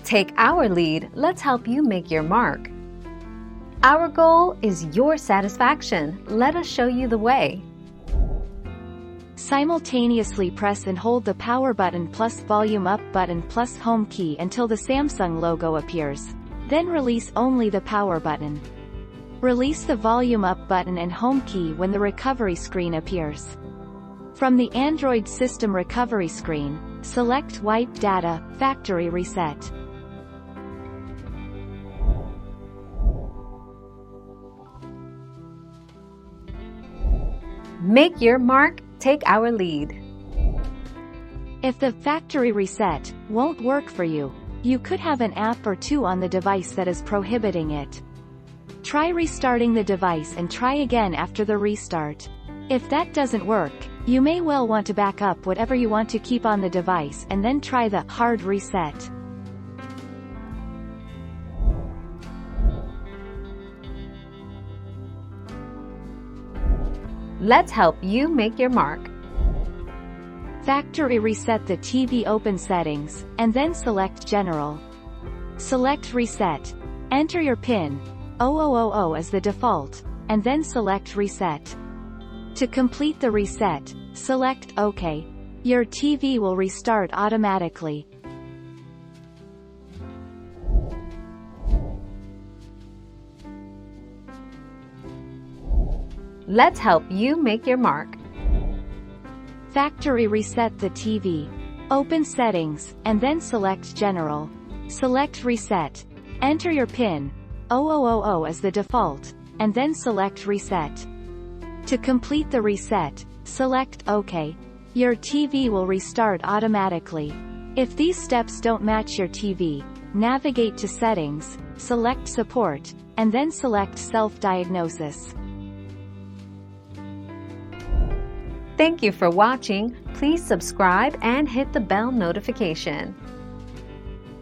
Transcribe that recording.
Take our lead, let's help you make your mark. Our goal is your satisfaction. Let us show you the way. Simultaneously press and hold the power button plus volume up button plus home key until the Samsung logo appears. Then release only the power button. Release the volume up button and home key when the recovery screen appears. From the Android system recovery screen, select Wipe Data, Factory Reset. Make your mark, take our lead. If the factory reset won't work for you, you could have an app or two on the device that is prohibiting it. Try restarting the device and try again after the restart. If that doesn't work, you may well want to back up whatever you want to keep on the device and then try the hard reset. Let's help you make your mark. Factory reset the TV open settings, and then select General. Select Reset. Enter your PIN, 0000 as the default, and then select Reset. To complete the reset, select OK. Your TV will restart automatically. Let's help you make your mark. Factory reset the TV. Open Settings, and then select General. Select Reset. Enter your PIN, 0000 as the default, and then select Reset. To complete the reset, select OK. Your TV will restart automatically. If these steps don't match your TV, navigate to Settings, select Support, and then select Self-Diagnosis. Thank you for watching. Please subscribe and hit the bell notification.